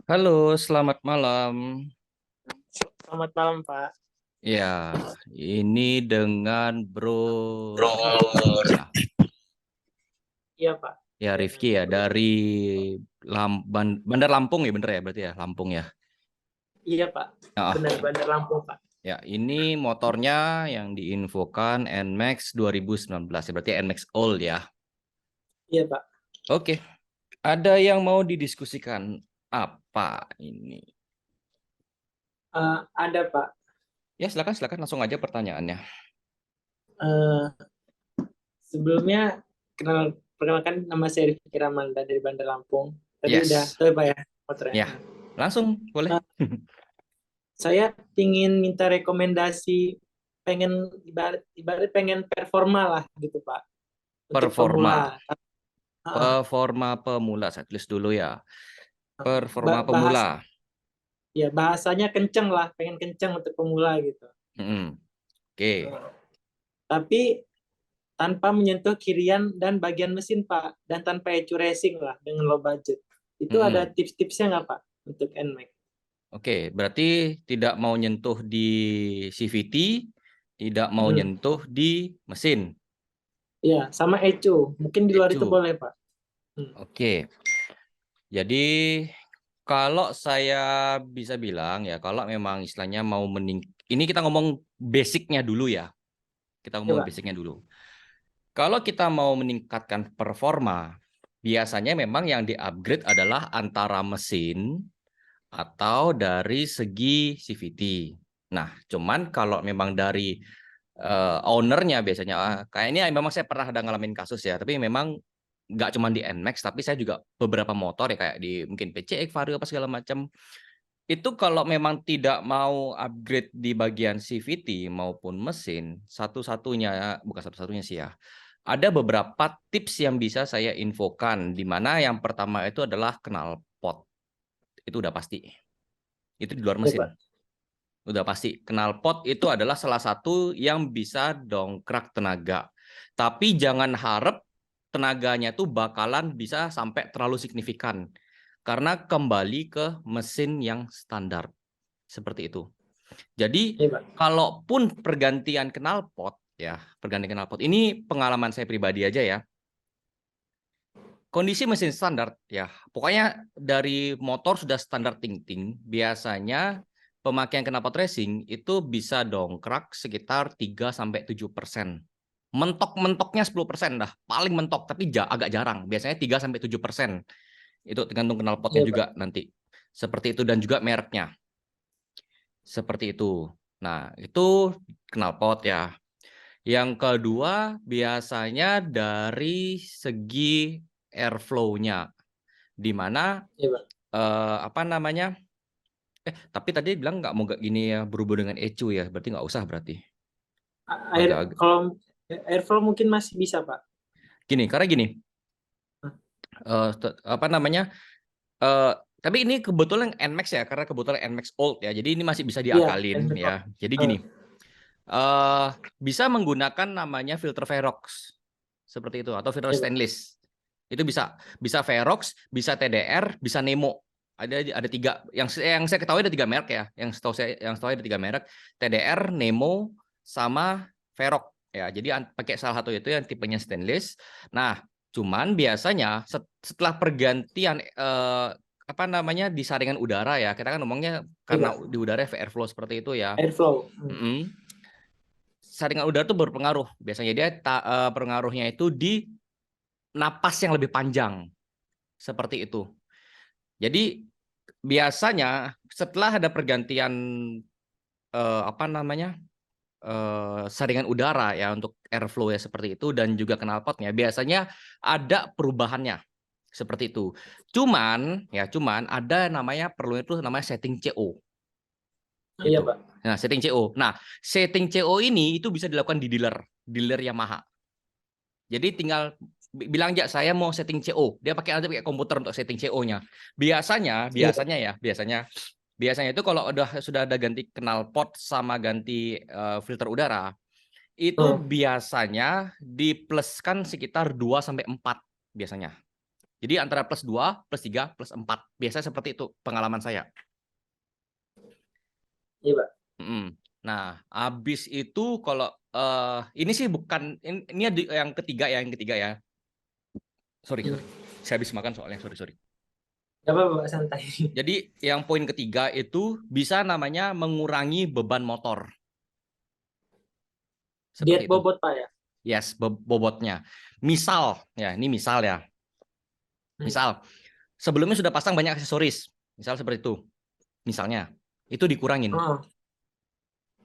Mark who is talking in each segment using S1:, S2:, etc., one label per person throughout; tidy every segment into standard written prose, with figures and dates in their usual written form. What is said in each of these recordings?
S1: Halo, selamat malam.
S2: Selamat malam, Pak.
S1: Ya, ini dengan Bro
S2: Bro.
S1: ya,
S2: Iya, Pak.
S1: ya
S2: Dengan
S1: Rifki ya
S2: Bro.
S1: dari Bandar Lampung ya, bener ya berarti ya, Lampung ya.
S2: Iya, Pak.
S1: Ah,
S2: Benar Bandar Lampung, Pak.
S1: ya ini motornya yang diinfokan NMAX 2019 ya, berarti NMAX Old ya.
S2: Iya, Pak.
S1: Oke, ada yang mau didiskusikan apa ini?
S2: Ada, Pak.
S1: Ya silakan silakan langsung aja pertanyaannya.
S2: Eh, Sebelumnya perkenalkan nama saya Rifki Ramalda dari Bandar Lampung. Tadi udah
S1: Yes,
S2: tahu, Pak ya motornya.
S1: ya langsung boleh.
S2: Eh, saya ingin minta rekomendasi, pengen ibarat pengen performa lah gitu, Pak, untuk
S1: Performa.
S2: pemula. Ah,
S1: Performa pemula, saya tulis dulu ya. Performa
S2: bahas
S1: pemula.
S2: ya bahasanya kenceng lah, pengen kenceng untuk pemula gitu.
S1: Mm-mm. Oke.
S2: Eh, Tapi tanpa menyentuh kirian dan bagian mesin, Pak, dan tanpa ecu racing lah dengan low budget. Itu ada
S1: Mm-mm.
S2: tips-tipsnya nggak, Pak, untuk NMAX?
S1: Oke, berarti tidak mau nyentuh di CVT, tidak mau
S2: Hmm.
S1: nyentuh di mesin.
S2: Ya, sama ecu. Mungkin di luar itu
S1: Ecu.
S2: boleh, Pak. Hmm.
S1: Oke. Jadi kalau saya bisa bilang ya, kalau memang istilahnya mau ini kita ngomong basicnya dulu ya. Kita
S2: Ya,
S1: ngomong
S2: Pak.
S1: basicnya dulu. Kalau kita mau meningkatkan performa, biasanya memang yang di-upgrade adalah antara mesin atau dari segi CVT. Nah, cuman kalau memang dari ownernya biasanya, kayaknya memang saya pernah ada ngalamin kasus ya, tapi memang nggak cuma di NMAX, tapi saya juga beberapa motor ya kayak di mungkin PCX, Vario, apa segala macam. Itu kalau memang tidak mau upgrade di bagian CVT maupun mesin, satu-satunya, bukan satu-satunya sih ya, ada beberapa tips yang bisa saya infokan, di mana yang pertama itu adalah knalpot. Itu udah pasti. Itu di luar
S2: Ya,
S1: mesin.
S2: Pak.
S1: Udah pasti. Knalpot itu adalah salah satu yang bisa dongkrak tenaga. Tapi jangan harap tenaganya tuh bakalan bisa sampai terlalu signifikan. Karena kembali ke mesin yang standar. Seperti itu. Jadi,
S2: Ya, Pak.
S1: kalaupun pergantian knalpot, ya, pergantian knalpot, ini pengalaman saya pribadi aja ya. Kondisi mesin standar, ya, pokoknya dari motor sudah standar ting-ting, biasanya pemakaian knalpot racing itu bisa dongkrak sekitar 3-7%. Mentok-mentoknya 10% dah, paling mentok, tapi agak jarang. Biasanya 3-7%. Itu tergantung knalpotnya
S2: Ya,
S1: juga
S2: Pak.
S1: nanti. Seperti itu dan juga mereknya. Seperti itu. Nah, itu knalpot ya. Yang kedua, biasanya dari segi airflow-nya. Di mana
S2: Ya, Pak.
S1: apa namanya? Tapi tadi bilang nggak mau nggak gini ya berhubung dengan ECU ya, berarti nggak usah berarti. Agak-agak
S2: Kalau airflow mungkin masih bisa, Pak.
S1: gini, karena gini, apa namanya? eh tapi ini kebetulan NMAX ya, karena kebetulan NMAX old ya, jadi ini masih bisa
S2: Iya,
S1: diakalin
S2: airflow.
S1: ya. Jadi
S2: Eh,
S1: gini, eh bisa menggunakan namanya filter Verox seperti itu atau filter
S2: ya, Pak.
S1: stainless. Itu bisa bisa Verox, bisa TDR, bisa Nemo. Ada tiga yang saya ketahui ada tiga merek ya. Yang setahu saya ada tiga merek, TDR, Nemo, sama Verox ya. Jadi pakai salah satu itu yang tipenya stainless. Nah, cuman biasanya setelah pergantian apa namanya di saringan udara ya. Kita kan ngomongnya
S2: Ya,
S1: karena
S2: Pak.
S1: di udara airflow seperti itu ya.
S2: Airflow. Hmm.
S1: Saringan udara itu berpengaruh. Biasanya dia pengaruhnya itu di napas yang lebih panjang. Seperti itu. Jadi biasanya setelah ada pergantian apa namanya saringan udara ya untuk airflow ya seperti itu dan juga knalpotnya biasanya ada perubahannya seperti itu. Cuman ada namanya perlu itu namanya setting CO
S2: Iya,
S1: gitu.
S2: Pak.
S1: Nah, setting CO. Nah, setting CO ini itu bisa dilakukan di dealer Yamaha. Jadi tinggal bilang aja saya mau setting CO. Dia pakai komputer untuk setting CO-nya. Biasanya,
S2: Iya,
S1: biasanya ya, biasanya itu kalau sudah ada ganti knalpot sama ganti filter udara, itu
S2: Pak.
S1: biasanya dipluskan sekitar 2 sampai 4 biasanya. Jadi antara +2, +3, +4. Biasanya seperti itu pengalaman saya.
S2: Iya, Pak.
S1: Nah, habis itu kalau ini sih bukan ini yang ketiga ya, Sorry. Saya habis makan soalnya, sorry.
S2: Gak apa-apa, Pak, santai.
S1: Jadi yang poin ketiga itu bisa namanya mengurangi beban motor.
S2: Diet
S1: Seperti itu.
S2: bobot, Pak, ya?
S1: Yes, bobotnya. Misal, ya ini misal ya. Misal, sebelumnya sudah pasang banyak aksesoris. Misal seperti itu. Misalnya, itu dikurangin.
S2: Oh.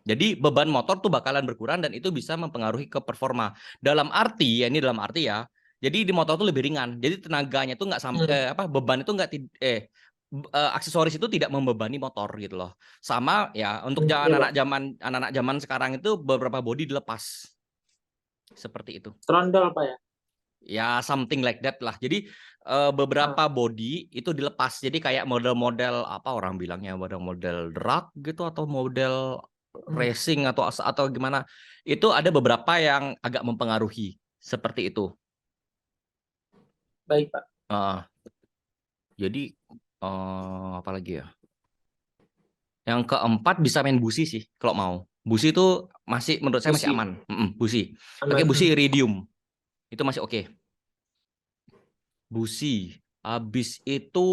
S1: Jadi beban motor tuh bakalan berkurang dan itu bisa mempengaruhi ke performa. Dalam arti ya, jadi di motor tuh lebih ringan. Jadi tenaganya tuh nggak sampai beban itu nggak aksesoris itu tidak membebani motor gitu loh. Sama ya untuk
S2: Iya, Pak.
S1: anak-anak zaman sekarang itu beberapa bodi dilepas. Seperti itu.
S2: Trondol, Pak, ya?
S1: Ya something like that lah. Jadi beberapa bodi itu dilepas. Jadi kayak model-model apa orang bilangnya, model-model drag gitu atau model racing atau gimana. Itu ada beberapa yang agak mempengaruhi seperti itu.
S2: Baik, Pak.
S1: Jadi apa lagi ya? Yang keempat bisa main busi sih kalau mau. Busi itu masih menurut saya masih
S2: Busi.
S1: aman. Busi. Pakai
S2: Aman.
S1: busi iridium. Itu masih oke. Busi. Habis itu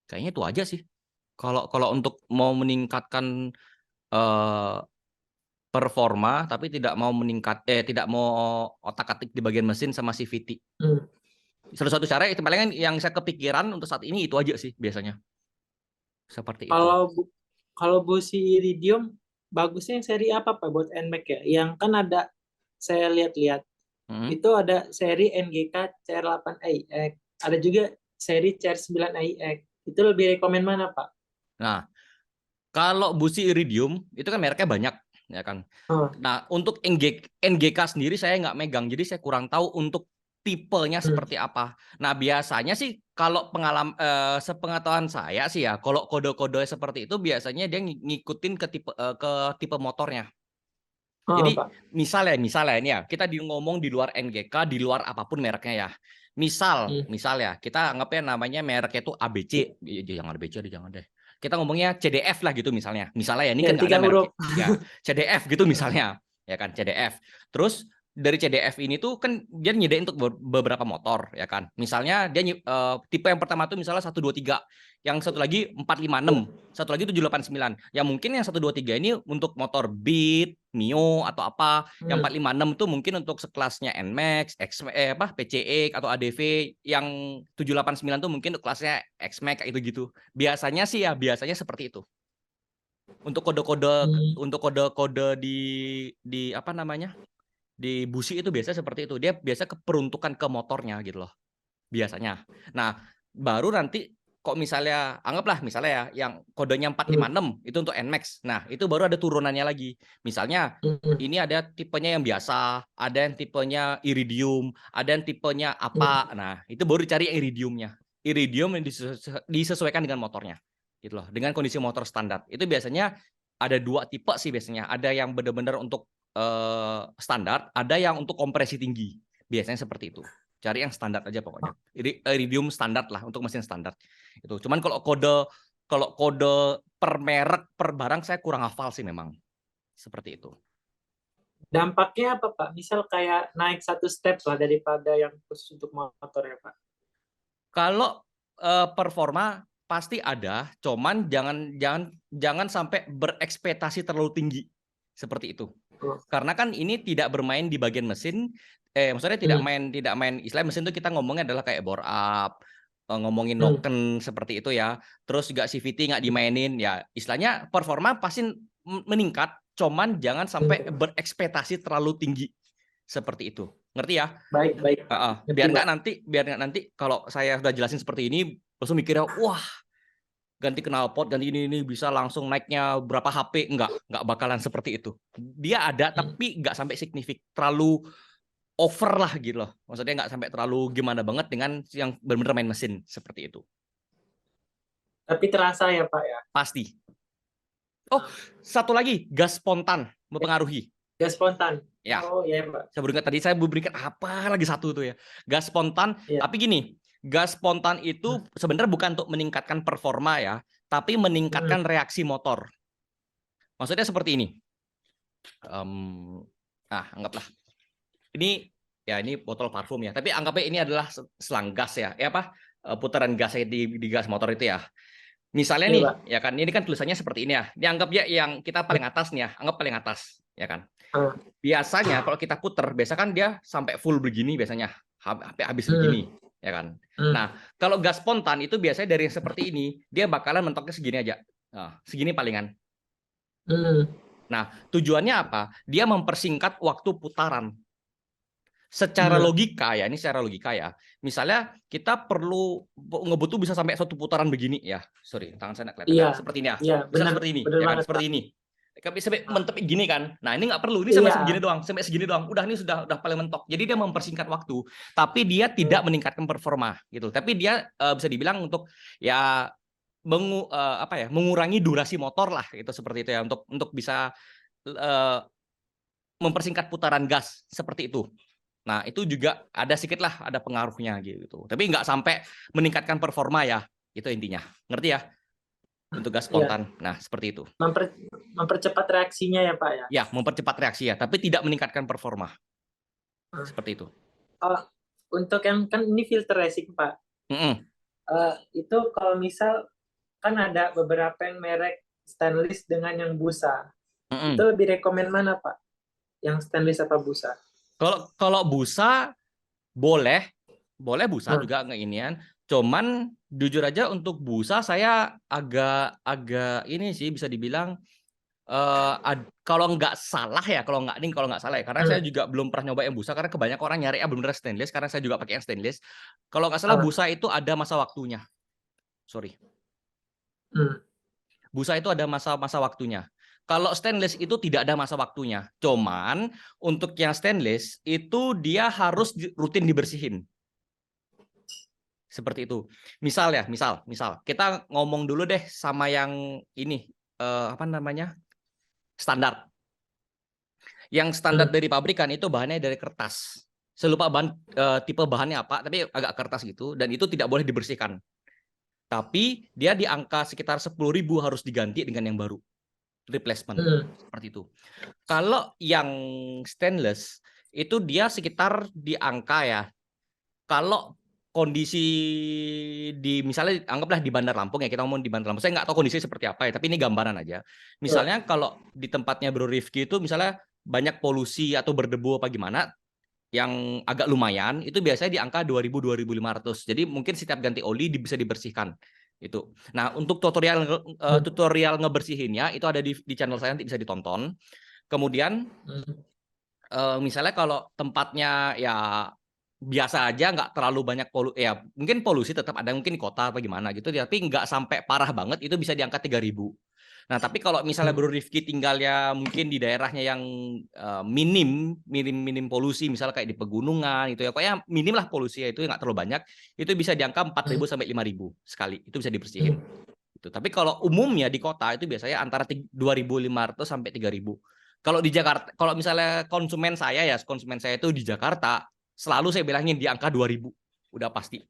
S1: kayaknya itu aja sih. Kalau untuk mau meningkatkan performa tapi tidak mau tidak mau otak-atik di bagian mesin sama CVT. Salah satu cara itu palingan yang saya kepikiran untuk saat ini itu aja sih biasanya. Seperti itu.
S2: Kalau busi iridium bagusnya yang seri apa, Pak, buat NMAX ya? Yang kan ada, saya lihat-lihat itu ada seri NGK CR8 AX, ada juga seri CR9 AX. Itu lebih rekomen mana, Pak?
S1: Nah, kalau busi iridium itu kan mereknya banyak ya kan. Nah, untuk NGK sendiri saya nggak megang, jadi saya kurang tahu untuk tipenya seperti apa. Nah, biasanya sih kalau sepengetahuan saya sih ya, kalau kode-kode seperti itu biasanya dia ngikutin ke tipe motornya. Jadi
S2: Pak.
S1: misalnya ini ya, kita ngomong di luar NGK, di luar apapun mereknya ya. Misal ya, kita anggapnya namanya mereknya itu ABC, jangan ABC deh, jangan deh. Kita ngomongnya CDF lah gitu misalnya. Misalnya ya, ini kan nggak ada merek. Ya, CDF gitu misalnya. Ya kan, CDF. Terus dari CDF ini tuh kan dia nyediain untuk beberapa motor ya kan. Misalnya dia tipe yang pertama tuh misalnya 123, yang satu lagi 456, satu lagi 789. Ya mungkin yang 123 ini untuk motor Beat, Mio atau apa. Yang 456 itu mungkin untuk sekelasnya NMAX, PCX atau ADV. Yang 789 itu mungkin untuk kelasnya XMAX kayak gitu-gitu. Biasanya sih ya, biasanya seperti itu. Untuk kode-kode di apa namanya? Di busi itu biasa seperti itu. Dia biasa keperuntukan ke motornya gitu loh. Biasanya. Nah, baru nanti kok misalnya anggaplah misalnya ya yang kodenya 456 itu untuk NMAX. Nah, itu baru ada turunannya lagi. Misalnya ini ada tipenya yang biasa, ada yang tipenya iridium, ada yang tipenya apa. Nah, itu baru dicari yang iridiumnya. Iridium yang disesuaikan dengan motornya. Gitu loh, dengan kondisi motor standar. Itu biasanya ada 2 tipe sih biasanya. Ada yang benar-benar untuk standar, ada yang untuk kompresi tinggi. Biasanya seperti itu. Cari yang standar aja pokoknya. Iridium standar lah untuk mesin standar. Itu. Cuman kalau kode per merek per barang saya kurang hafal sih memang. Seperti itu.
S2: Dampaknya apa, Pak? Misal kayak naik 1 step lah daripada yang khusus untuk motor ya, Pak.
S1: Kalau performa pasti ada, cuman jangan sampai berekspektasi terlalu tinggi. Seperti itu. Karena kan ini tidak bermain di bagian mesin, maksudnya tidak main istilah mesin itu kita ngomongnya adalah kayak bore up, ngomongin noken seperti itu ya. Terus juga CVT nggak dimainin ya. Istilahnya performa pasti meningkat, cuman jangan sampai berekspektasi terlalu tinggi. Seperti itu. Ngerti ya?
S2: Baik.
S1: Biar nggak nanti kalau saya sudah jelasin seperti ini langsung mikirnya wah ganti knalpot, ganti ini bisa langsung naiknya berapa HP. Enggak bakalan seperti itu. Dia ada tapi enggak sampai signifikan, terlalu over lah gitu loh. Maksudnya enggak sampai terlalu gimana banget dengan yang benar-benar main mesin seperti itu.
S2: Tapi terasa ya, Pak ya?
S1: Pasti. Oh, satu lagi, gas spontan mempengaruhi.
S2: Gas spontan.
S1: Ya,
S2: Oh ya Pak.
S1: saya berikan apa lagi satu tuh ya. Gas spontan,
S2: Ya.
S1: tapi gini, gas spontan itu sebenarnya bukan untuk meningkatkan performa ya, tapi meningkatkan reaksi motor. Maksudnya seperti ini. Anggaplah ini botol parfum ya, tapi anggapnya ini adalah selang gas ya, putaran gasnya di gas motor itu ya. Misalnya
S2: Iya,
S1: nih,
S2: Pak.
S1: ya kan, ini kan tulisannya seperti ini ya. Dianggap ya yang kita paling atas nih ya, anggap paling atas, ya kan. Biasanya kalau kita puter, biasa kan dia sampai full begini biasanya, sampai habis begini, ya kan. Nah, kalau gas spontan itu biasanya dari yang seperti ini, dia bakalan mentoknya segini aja. Nah, segini palingan. Nah, tujuannya apa? Dia mempersingkat waktu putaran. Secara logika ya, ini secara logika ya. Misalnya kita perlu ngebutuh bisa sampai satu putaran begini ya. Sorry, tangan saya nggak kelihatan.
S2: Iya.
S1: Nah, seperti ini ya.
S2: Iya,
S1: Bisa
S2: benar.
S1: seperti ini,
S2: Benar
S1: ya kan?
S2: banget,
S1: Seperti
S2: Pak.
S1: ini. Tapi sampai mentok gini kan. Nah, ini nggak perlu. Ini sampai
S2: Iya.
S1: segini doang, sampai segini doang. Udah ini sudah paling mentok. Jadi dia mempersingkat waktu, tapi dia tidak meningkatkan performa gitu. Tapi dia bisa dibilang untuk ya mengurangi durasi motor lah gitu, seperti itu ya, untuk bisa mempersingkat putaran gas seperti itu. Nah, itu juga ada sedikit lah, ada pengaruhnya gitu. Tapi nggak sampai meningkatkan performa ya, itu intinya. Ngerti ya? Untuk gas spontan. Ya. Nah, seperti itu.
S2: Mempercepat reaksinya ya, Pak ya?
S1: Ya, mempercepat reaksi ya, tapi tidak meningkatkan performa. Seperti itu.
S2: Untuk yang kan ini filter racing, Pak. Itu kalau misal kan ada beberapa yang merek stainless dengan yang busa. Itu lebih rekomen mana, Pak? Yang stainless apa busa?
S1: Kalau busa boleh busa juga ngeinian. Cuman jujur aja untuk busa saya agak ini sih bisa dibilang kalau nggak salah ya, kalau nggak salah ya, karena saya juga belum pernah nyoba yang busa karena kebanyakan orang nyari benar-benar stainless, karena saya juga pakai yang stainless. Kalau nggak salah busa itu ada masa waktunya. Sorry. Busa itu ada masa waktunya. Kalau stainless itu tidak ada masa waktunya. Cuman untuk yang stainless itu dia harus rutin dibersihin. Seperti itu. Misal kita ngomong dulu deh sama yang ini standar. Yang standar dari pabrikan itu bahannya dari kertas. Saya lupa tipe bahannya apa, tapi agak kertas gitu, dan itu tidak boleh dibersihkan. Tapi dia di angka sekitar 10.000 harus diganti dengan yang baru. Replacement seperti itu. Kalau yang stainless itu dia sekitar di angka ya. Kalau kondisi misalnya anggaplah di Bandar Lampung ya, kita ngomong di Bandar Lampung. Saya nggak tahu kondisinya seperti apa ya, tapi ini gambaran aja. Misalnya kalau di tempatnya Bro Rifki itu misalnya banyak polusi atau berdebu apa gimana, yang agak lumayan itu biasanya di angka 2.000-2.500. Jadi mungkin setiap ganti oli bisa dibersihkan. Itu. Nah, untuk tutorial ngebersihinnya itu ada di channel saya, nanti bisa ditonton. Kemudian misalnya kalau tempatnya ya biasa aja, nggak terlalu banyak mungkin polusi tetap ada mungkin di kota apa gimana gitu, tapi nggak sampai parah banget, itu bisa di angka 3.000. Nah, tapi kalau misalnya Bro Rifki tinggalnya mungkin di daerahnya yang minim polusi, misalnya kayak di pegunungan itu ya, pokoknya minim lah polusi ya, itu nggak terlalu banyak, itu bisa di angka 4.000 sampai 5.000 sekali, itu bisa dibersihin. Gitu. Tapi kalau umumnya di kota itu biasanya antara 2.500 sampai 3.000. Kalau di Jakarta, kalau misalnya konsumen saya itu di Jakarta, selalu saya bilangin di angka 2.000, udah pasti.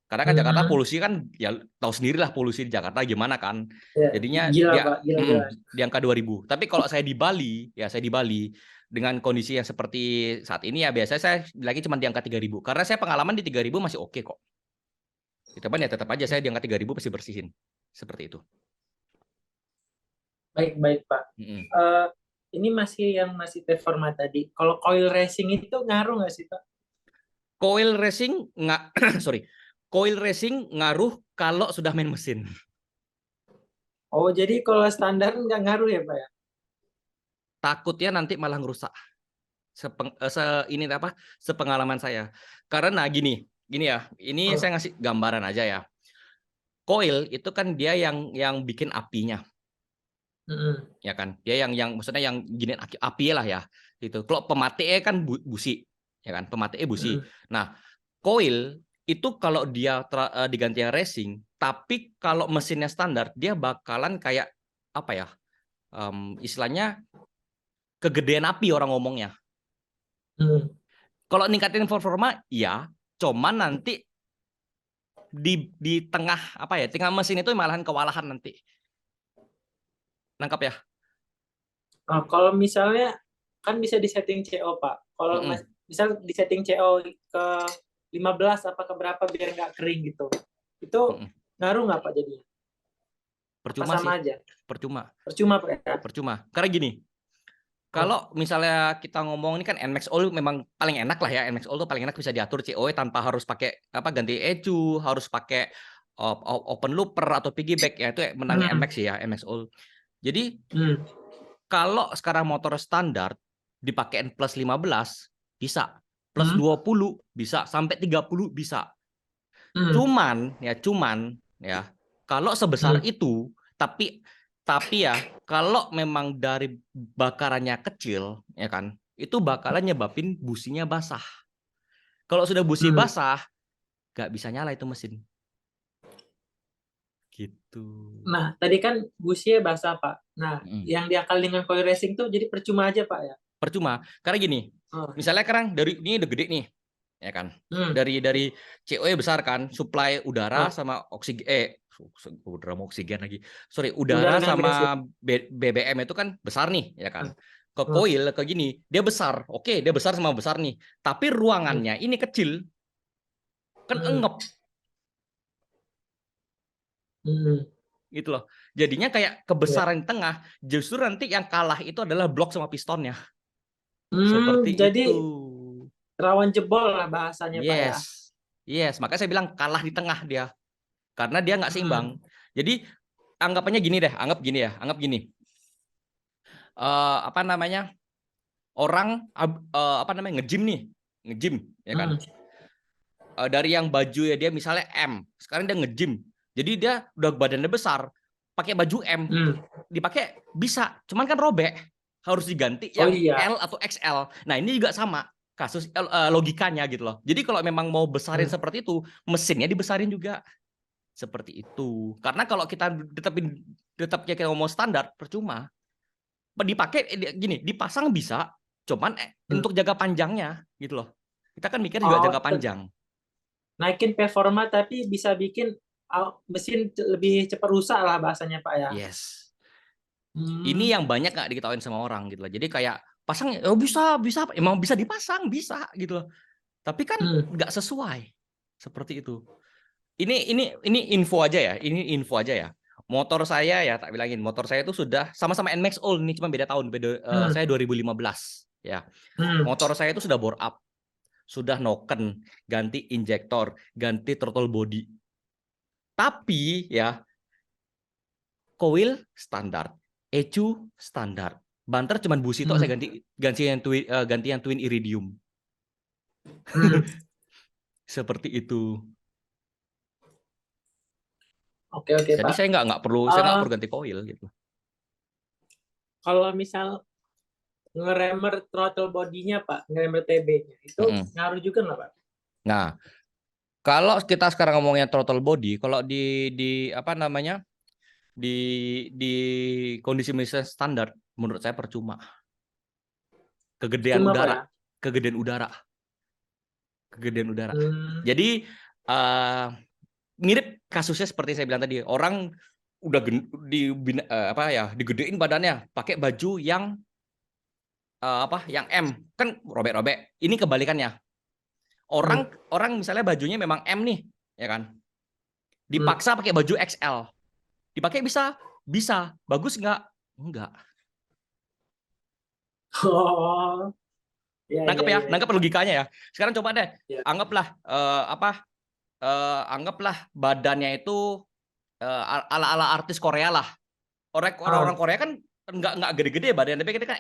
S1: Karena kan Jakarta polusi kan ya tahu sendirilah polusi di Jakarta gimana kan. Jadinya
S2: gila.
S1: Di angka 2.000. Tapi kalau saya di Bali dengan kondisi yang seperti saat ini ya biasanya saya bilangnya cuma di angka 3.000. Karena saya pengalaman di 3.000 masih oke kok. Gitu kan ya, tetap aja saya di angka 3.000 pasti bersihin. Seperti itu.
S2: Baik Pak. Ini masih performa tadi. Kalau coil racing itu ngaruh nggak sih Pak?
S1: Coil racing Coil racing ngaruh kalau sudah main mesin.
S2: Oh, jadi kalau standar nggak ngaruh ya, Pak ya?
S1: Takutnya nanti malah ngerusak. Sepengalaman saya. Karena gini ya, ini saya ngasih gambaran aja ya. Coil itu kan dia yang bikin apinya. Ya kan? Dia yang maksudnya yang giniin api lah ya. Gitu. Kalau pematinya kan busi, ya kan? Pematinya busi. Nah, coil itu kalau dia diganti yang racing, tapi kalau mesinnya standar, dia bakalan kayak apa ya? Istilahnya kegedean api orang ngomongnya. Kalau ningkatin performa, ya, cuman nanti di tengah apa ya, tengah mesin itu malahan kewalahan nanti. Nangkap ya?
S2: Nah, kalau misalnya kan bisa disetting CO, Pak. Kalau misal disetting CO ke 15 apa ke berapa biar nggak kering gitu. Itu ngaruh nggak Pak jadinya?
S1: Percuma
S2: sama
S1: sih.
S2: aja?
S1: Percuma.
S2: Percuma Pak ya?
S1: Percuma. Karena gini, kalau misalnya kita ngomong ini kan NMAX All memang paling enak lah ya. NMAX All tuh paling enak bisa diatur COE tanpa harus pakai apa ganti ECU, harus pakai open looper atau piggyback ya, itu menangnya NMAX ya, NMAX All. Jadi kalau sekarang motor standar dipakein plus 15 bisa, plus 20 bisa, sampai 30 bisa. Cuman ya kalau sebesar itu tapi ya kalau memang dari bakarannya kecil ya kan, itu bakalan nyebabin businya basah. Kalau sudah busi basah nggak bisa nyala itu mesin. Gitu.
S2: Nah, tadi kan businya basah, Pak. Nah, yang diakal dengan coil racing tuh jadi percuma aja, Pak ya?
S1: Percuma. Karena gini, misalnya sekarang dari ini udah gede nih, ya kan? Dari COE besar kan, suplai udara sama oksigen, udara sama oksigen lagi. Sorry, udara sama BBM itu kan besar nih, ya kan? Ke coil ke gini, dia besar. Oke, dia besar sama besar nih. Tapi ruangannya ini kecil. Kan engep. Gitu loh. Jadinya kayak kebesaran di tengah, justru nanti yang kalah itu adalah blok sama pistonnya. Seperti
S2: jadi
S1: itu.
S2: rawan jebol lah bahasanya, Pak ya.
S1: Yes, makanya saya bilang kalah di tengah dia. Karena dia nggak seimbang. Jadi anggapannya gini deh, anggap gini. Apa namanya? Orang apa namanya? Nge-gym ya kan. Dari yang baju ya dia misalnya M, sekarang dia nge-gym. Jadi dia udah badannya besar, pakai baju M. Dipakai bisa, cuman kan robek. Harus diganti yang L atau XL. Nah, ini juga sama kasus logikanya gitu loh. Jadi kalau memang mau besarin seperti itu, mesinnya dibesarin juga seperti itu. Karena kalau kita tetap kita ngomong standar, percuma. Dipakai gini, dipasang bisa, cuman untuk jaga panjangnya gitu loh. Kita kan mikir juga jangka panjang.
S2: Naikin performa tapi bisa bikin mesin lebih cepat rusak lah bahasanya, Pak ya.
S1: Yes. Ini yang banyak nggak diketahui sama orang gitu loh. Jadi kayak pasang, oh bisa, emang bisa dipasang, bisa gitu loh. Tapi kan nggak sesuai seperti itu. Ini info aja ya. Ini info aja ya. Motor saya ya tak bilangin, motor saya itu sudah sama-sama NMAX All ini cuma beda tahun. Saya 2015 ya. Motor saya itu sudah bore up, sudah noken, ganti injektor, ganti throttle body. Tapi ya coil standar, ECU standar. Banter cuman busi tok saya ganti yang twin iridium. Seperti itu.
S2: Oke,
S1: Jadi
S2: Pak.
S1: saya nggak perlu ganti coil gitu.
S2: Kalau misal ngeremer throttle body-nya, Pak, ngeremer TB-nya, itu ngaruh juga nggak, Pak?
S1: Nah, kalau kita sekarang ngomongnya throttle body, kalau di apa namanya di kondisi mesin standar, menurut saya percuma. Kegedean udara, kegedean udara. Jadi mirip kasusnya seperti saya bilang tadi, orang udah digedein badannya, pakai baju yang yang M, kan robek-robek. Ini kebalikannya. Orang misalnya bajunya memang M nih, ya kan? Dipaksa pakai baju XL. Dipakai bisa. Bagus nggak? Enggak. Nangkep logikanya ya. Sekarang coba deh, anggaplah anggaplah badannya itu ala-ala artis Korea lah. Orang Korea kan nggak gede-gede badan, tapi kita kan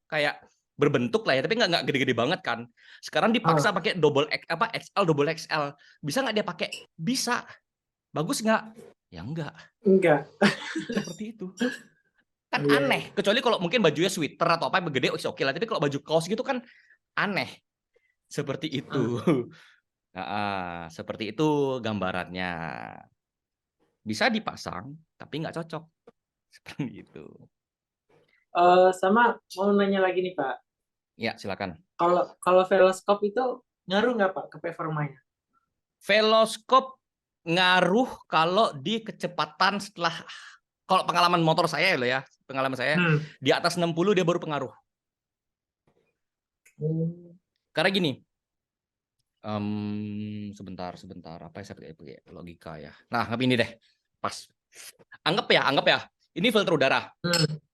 S1: kayak berbentuk lah ya, tapi nggak gede-gede banget kan. Sekarang dipaksa pakai XL double XL, bisa nggak dia pakai? Bisa. Bagus nggak? Ya enggak. Seperti itu. Kan aneh. Kecuali kalau mungkin bajunya sweater atau apa yang gede, oke lah. Tapi kalau baju kaos gitu kan aneh. Seperti itu. Seperti itu gambarannya. Bisa dipasang, tapi nggak cocok. Seperti itu.
S2: Sama mau nanya lagi nih Pak.
S1: Ya, silakan.
S2: Kalau veloskop itu ngaruh nggak Pak ke performanya?
S1: Veloskop ngaruh kalau di kecepatan setelah, kalau pengalaman motor saya loh ya, pengalaman saya di atas 60 dia baru pengaruh. Karena gini, sebentar, apa yang saya pakai logika ya. Nah, anggap ini deh, pas. Anggap ya, ini filter udara,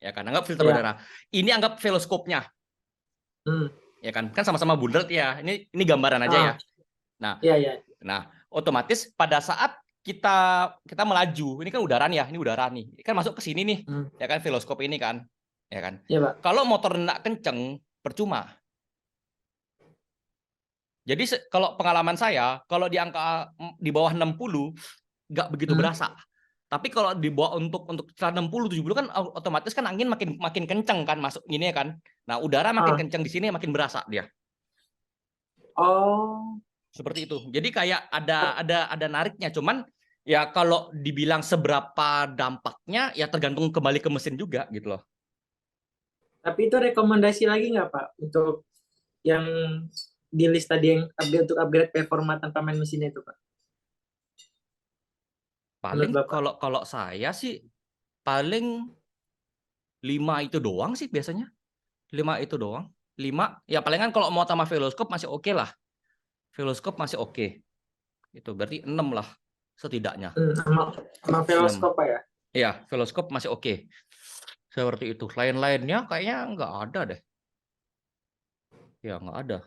S1: ya kan? Anggap filter udara. Ini anggap veloskopnya, ya kan? Kan sama-sama bulat ya. Ini gambaran aja ya. Nah, nah, otomatis pada saat kita melaju, ini kan udara nih ya, ini udara nih, kan masuk ke sini nih, ya kan, veloskop ini kan, ya kan. Kalau motor nggak kenceng, percuma. Jadi kalau pengalaman saya, kalau di angka di bawah 60 nggak begitu berasa. Tapi kalau di bawah untuk 60 70 kan otomatis kan angin makin kenceng kan masuk ini kan. Nah, udara makin kenceng di sini makin berasa dia.
S2: Oh.
S1: Seperti itu. Jadi kayak ada nariknya, cuman ya kalau dibilang seberapa dampaknya ya tergantung kembali ke mesin juga gitu loh.
S2: Tapi itu rekomendasi lagi nggak Pak untuk yang di list tadi yang untuk upgrade performa tanpa main mesin itu Pak?
S1: Paling kalau saya sih paling 5 itu doang sih biasanya. 5 itu doang. 5 ya palingan kalau mau tambah veloskop masih oke lah. Veloskop masih oke. Itu berarti 6 lah setidaknya.
S2: Sama veloskop Pak ya?
S1: Iya, veloskop masih oke. Seperti itu. Lain-lainnya kayaknya nggak ada deh. Ya nggak ada.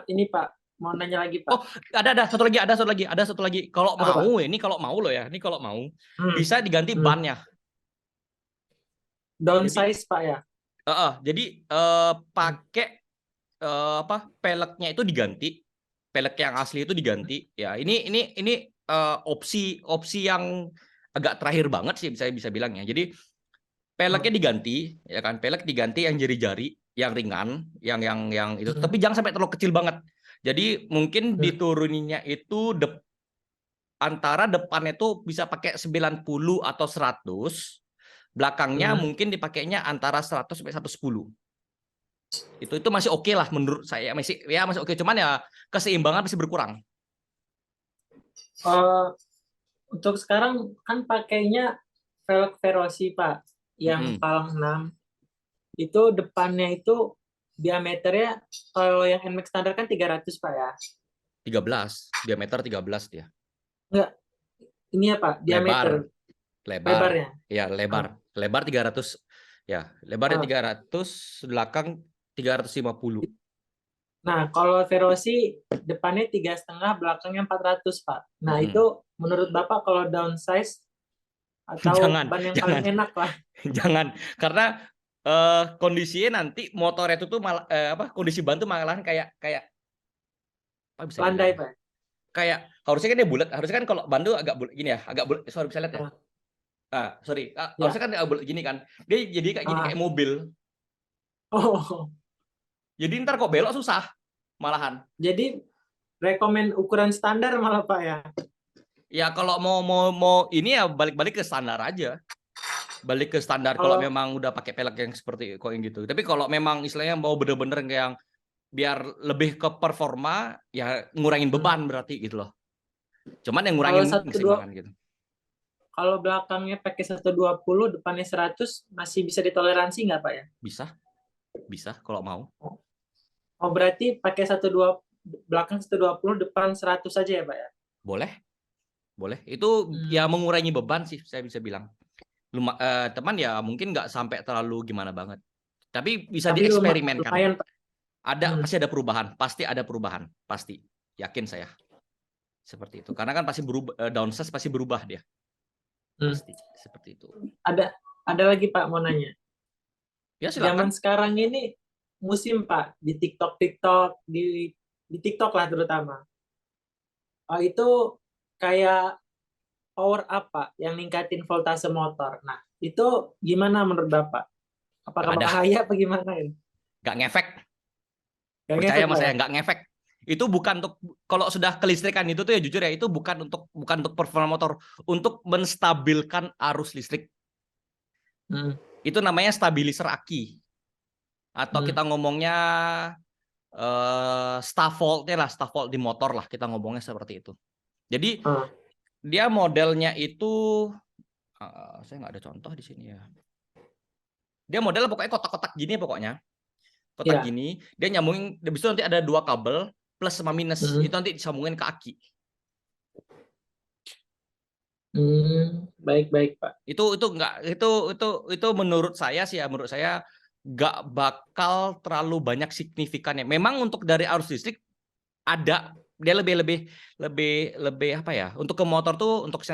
S2: Ini Pak, mau nanya lagi Pak.
S1: Oh, ada satu lagi. Kalau mau, ini kalau mau loh ya. Ini kalau mau bisa diganti bannya.
S2: Downsize Pak ya?
S1: Jadi pakai peleknya itu diganti. Pelek yang asli itu diganti. Ya, ini opsi yang agak terakhir banget sih bisa bilang ya. Jadi peleknya diganti, ya kan? Pelek diganti yang jari-jari, yang ringan, yang itu. Tapi jangan sampai terlalu kecil banget. Jadi mungkin dituruninya itu antara depannya itu bisa pakai 90 atau 100, belakangnya mungkin dipakainya antara 100 sampai 110. Itu masih oke lah menurut saya, masih oke, cuman ya keseimbangan masih berkurang.
S2: Untuk sekarang kan pakainya velg Veloci Pak, yang Palang 6. Itu depannya itu diameternya kalau yang NMAX standar kan 300 Pak ya?
S1: 13, diameter 13 dia.
S2: Enggak, ini ya Pak, diameter. Lebarnya.
S1: Ya, lebar 300. Ya, lebarnya 300, belakang 350.
S2: Nah, kalau Veloci depannya 3,5, belakangnya 400 Pak. Nah, itu menurut Bapak kalau downsize atau ban yang paling enak lah?
S1: Jangan, karena kondisinya nanti motor itu tuh malah kondisi ban tuh malahan kayak apa bisa
S2: landai Pak.
S1: Kayak harusnya kan dia bulat, harusnya kan kalau ban tuh agak bulat gini ya, agak bulat. Sorry, bisa lihat ya. Harusnya kan agak bulat gini kan. Dia jadi kayak gini kayak mobil.
S2: Oh.
S1: Jadi ntar kok belok susah malahan.
S2: Jadi rekomen ukuran standar malah Pak ya?
S1: Ya kalau mau ini ya balik ke standar aja. Balik ke standar kalau memang udah pakai pelek yang seperti kok yang gitu. Tapi kalau memang istilahnya mau bener-bener yang biar lebih ke performa, ya ngurangin beban berarti gitu loh. Cuman yang ngurangin keseimbangan gitu.
S2: Kalau belakangnya pakai 120, depannya 100, masih bisa ditoleransi nggak Pak ya?
S1: Bisa kalau mau.
S2: Oh berarti pakai 120, belakang 120, depan 100 saja ya Pak ya?
S1: Boleh. Itu ya mengurangi beban sih saya bisa bilang. Teman ya mungkin nggak sampai terlalu gimana banget. Tapi bisa dieksperimenkan. Pasti ada perubahan. Pasti. Yakin saya. Seperti itu. Karena kan pasti berubah, downsize pasti berubah dia. Pasti seperti itu.
S2: Ada lagi Pak mau nanya.
S1: Ya silakan.
S2: Zaman sekarang ini musim Pak di TikTok di TikTok lah terutama. Itu kayak power apa yang ningkatin voltase motor. Nah, itu gimana menurut Bapak? Apakah bahaya apa gimana ini?
S1: Nggak ngefek. Percaya sama saya, nggak ngefek. Itu bukan untuk, kalau sudah kelistrikan itu tuh ya jujur ya, itu bukan untuk performa motor, untuk menstabilkan arus listrik. Itu namanya stabilizer aki. Atau kita ngomongnya staff-vault-nya lah, staff-vault di motor lah, kita ngomongnya seperti itu. Jadi dia modelnya itu saya nggak ada contoh di sini ya. Dia modelnya pokoknya kotak-kotak gini pokoknya. Kotak gini, dia nyambungin, habis itu nanti ada 2 kabel plus sama minus. Itu nanti disambungin ke aki.
S2: Baik Pak.
S1: Itu enggak, itu menurut saya sih ya, menurut saya nggak bakal terlalu banyak signifikannya. Memang untuk dari arus listrik ada, dia lebih apa ya, untuk ke motor tuh untuk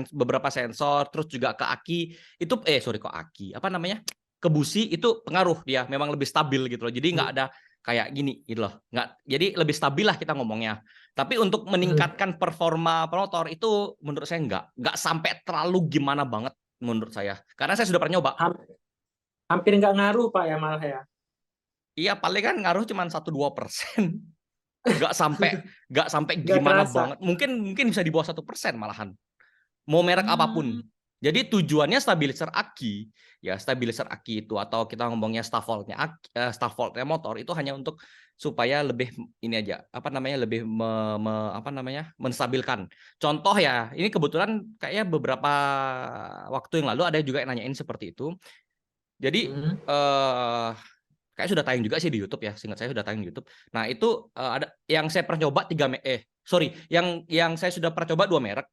S1: beberapa sensor, terus juga ke aki itu sorry kok aki apa namanya, ke busi itu pengaruh, dia memang lebih stabil gitu loh. Jadi nggak ada kayak gini gitu loh, nggak, jadi lebih stabil lah kita ngomongnya. Tapi untuk meningkatkan performa motor itu menurut saya nggak sampai terlalu gimana banget menurut saya, karena saya sudah pernah nyoba.
S2: Hampir nggak ngaruh Pak ya malah ya.
S1: Iya, paling kan ngaruh cuma 1-2%. nggak sampai
S2: Nggak
S1: gimana
S2: terasa.
S1: banget, mungkin bisa di bawah 1% malahan, mau merek apapun. Jadi tujuannya stabilizer aki ya, stabilizer aki itu, atau kita ngomongnya staff vault-nya motor itu hanya untuk supaya lebih ini aja, apa namanya, lebih apa namanya, menstabilkan. Contoh ya, ini kebetulan kayaknya beberapa waktu yang lalu ada juga yang nanyain seperti itu. Jadi kayak sudah tayang juga sih di YouTube ya, seingat saya sudah tayang di YouTube. Nah itu ada yang saya pernah coba yang saya sudah pernah coba 2 merek.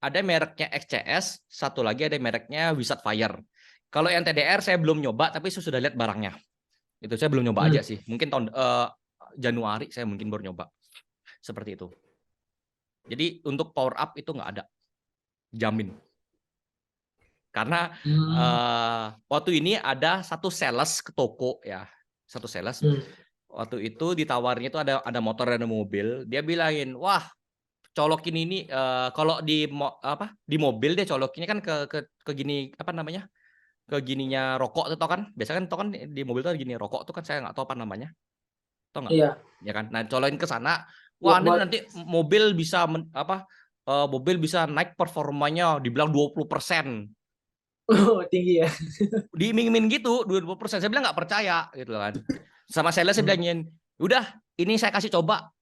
S1: Ada mereknya XCS, satu lagi ada mereknya Wizard Fire. Kalau yang TDR saya belum nyoba, tapi saya sudah lihat barangnya. Itu saya belum nyoba aja sih. Mungkin tahun Januari saya mungkin baru nyoba. Seperti itu. Jadi untuk power up itu nggak ada, jamin. Karena waktu ini ada satu sales ke toko ya, satu sales. Waktu itu ditawarnya itu ada motor dan ada mobil. Dia bilangin, wah colokin ini kalau di mobil dia colokinnya kan ke gini apa namanya, ke gininya rokok tuh, tau kan? Biasanya kan tau kan di mobil tuh gini rokok tuh kan, saya nggak tahu apa namanya, tau nggak?
S2: Iya.
S1: Ya kan? Nah colokin ke sana, wah
S2: Buat
S1: nanti mobil bisa mobil bisa naik performanya dibilang 20%.
S2: tinggi ya.
S1: Diiming-iming gitu 20%. Saya bilang nggak percaya gitu kan. Sama sales saya bilangin, udah ini saya kasih coba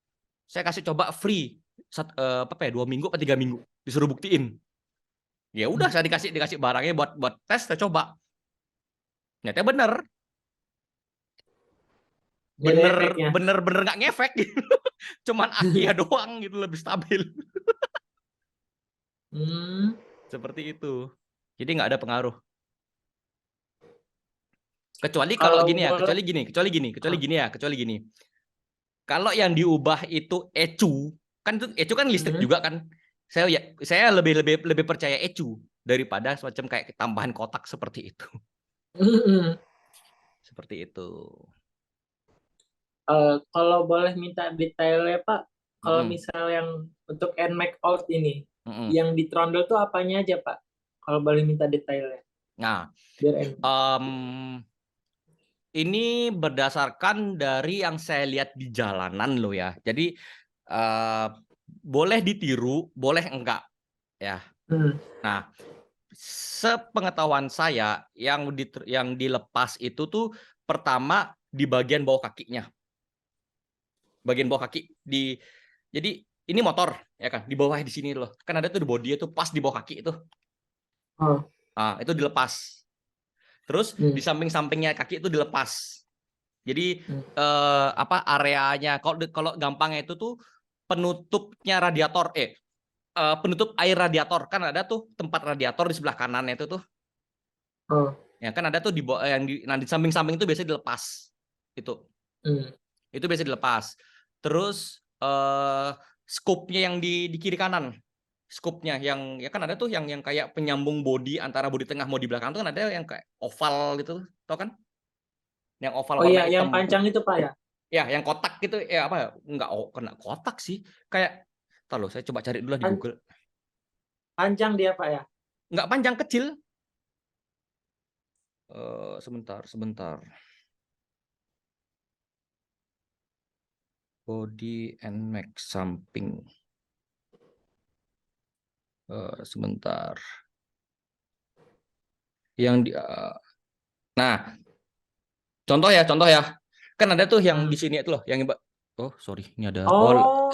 S1: free 2 minggu atau 3 minggu, disuruh buktiin. Ya udah saya dikasih barangnya buat tes, saya coba. Ternyata bener nggak ngefek gitu. Cuman Akia doang gitu lebih stabil. Seperti itu. Jadi nggak ada pengaruh. Kecuali kalau gini ya, kecuali gini. Kalau yang diubah itu ECU, kan itu ECU kan listrik juga kan. Saya lebih percaya ECU daripada semacam kayak tambahan kotak seperti itu. Seperti itu.
S2: Kalau boleh minta detailnya Pak, kalau misal yang untuk NMAX out ini, yang ditrondol tuh apanya aja Pak? Kalau boleh minta detailnya.
S1: Nah,
S2: Biar
S1: ini berdasarkan dari yang saya lihat di jalanan loh ya. Jadi boleh ditiru, boleh enggak ya. Nah, sepengetahuan saya yang dilepas itu tuh pertama di bagian bawah kakinya. Bagian bawah kaki jadi ini motor ya kan, di bawah di sini loh. Kan ada tuh di body itu pas di bawah kaki itu. Nah, itu dilepas. Terus di samping-sampingnya kaki itu dilepas. Jadi areanya kalau gampangnya itu tuh penutupnya radiator penutup air radiator, kan ada tuh tempat radiator di sebelah kanannya itu tuh. Ya kan ada tuh di yang di samping-samping itu biasanya dilepas. Itu. Itu biasa dilepas. Terus scope-nya yang di kiri kanan. Scope-nya yang ya kan ada tuh yang kayak penyambung bodi antara bodi tengah mau di belakang tuh kan ada yang kayak oval gitu, tau kan? Yang oval warna
S2: yang
S1: hitam.
S2: panjang itu Pak ya?
S1: Ya, yang kotak gitu ya, apa? Enggak kena kotak sih. Kayak loh, saya coba cari dulu di Google.
S2: Panjang dia Pak ya?
S1: Enggak panjang, kecil. Sebentar. Body NMAX samping. Sebentar. Yang Nah, contoh ya. Kan ada tuh yang di
S2: Hmm.
S1: sini itu loh, yang oh sorry, ini ada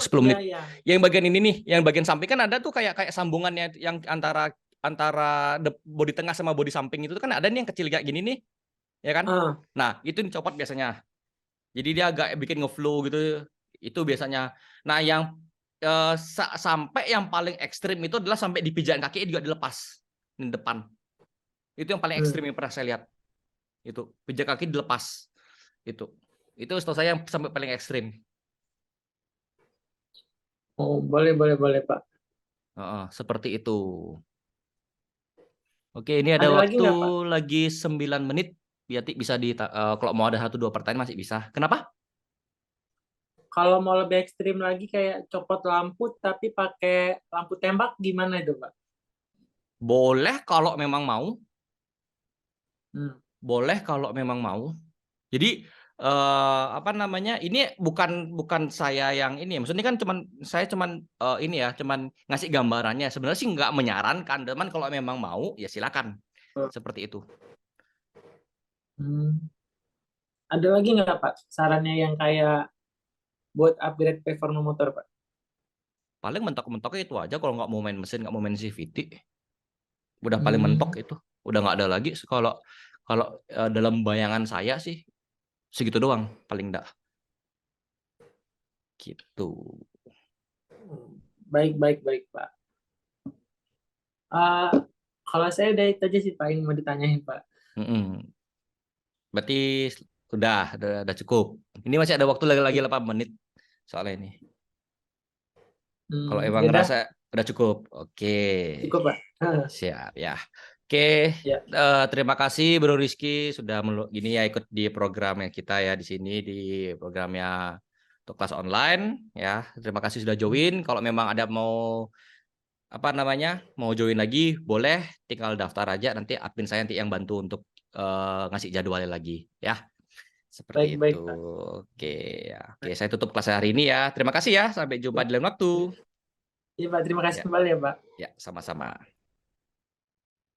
S1: 10
S2: iya
S1: menit.
S2: iya.
S1: Yang bagian ini nih, yang bagian samping kan ada tuh kayak kayak sambungannya yang antara antara bodi tengah sama bodi samping itu kan ada nih yang kecil kayak gini nih, ya kan?
S2: Ah,
S1: Nah, itu dicopot biasanya. Jadi dia agak bikin ngeflow gitu. Itu biasanya. Nah, yang sampai yang paling ekstrim itu adalah sampai di pijakan kaki juga dilepas di depan. Itu yang paling ekstrim
S2: hmm.
S1: yang pernah saya lihat. Itu pijak kaki dilepas. Itu setahu saya yang sampai paling ekstrim.
S2: Oh, boleh boleh boleh Pak.
S1: Seperti itu. Oke, ini ada
S2: Ada lagi
S1: waktu
S2: nggak Pak?
S1: lagi 9 menit. Berarti bisa kalau mau ada 1-2 pertanyaan masih bisa. Kenapa?
S2: Kalau mau lebih ekstrim lagi kayak copot lampu tapi pakai lampu tembak gimana itu Pak?
S1: Boleh kalau memang mau.
S2: Hmm.
S1: Boleh kalau memang mau. Jadi apa namanya? Ini bukan bukan saya yang ini. Maksudnya kan saya cuman ini ya, cuman ngasih gambarannya. Sebenarnya sih nggak menyarankan, teman kalau memang mau ya silakan. Seperti itu.
S2: Hmm. Ada lagi nggak Pak sarannya yang kayak buat upgrade performa motor Pak?
S1: Paling mentok-mentoknya itu aja kalau nggak mau main mesin, nggak mau main CVT. Udah paling mentok
S2: Hmm.
S1: itu. Udah nggak ada lagi. Kalau kalau dalam bayangan saya sih segitu doang paling enggak. Gitu.
S2: Baik baik baik Pak. Ah, kalau saya udah itu aja sih Pak yang mau ditanyain Pak.
S1: Mm-mm. Berarti udah cukup. Ini masih ada waktu lagi 8 menit soalnya ini. Kalau emang
S2: Ya udah
S1: ngerasa udah cukup. Oke.
S2: cukup Pak.
S1: Siap ya. Oke,
S2: Ya.
S1: terima kasih Bro Rizky sudah gini ya ikut di programnya kita ya di sini di programnya untuk kelas online ya. Terima kasih sudah join. Kalau memang ada mau apa namanya mau join lagi boleh tinggal daftar aja nanti admin saya nanti yang bantu untuk ngasih jadwalnya lagi ya. Seperti
S2: Baik
S1: itu.
S2: baik Pak.
S1: Oke ya. Oke, saya tutup kelas hari ini ya. Terima kasih ya. Sampai jumpa
S2: Ya,
S1: di lain waktu.
S2: ya Pak terima kasih
S1: Ya,
S2: kembali ya Pak.
S1: ya sama-sama.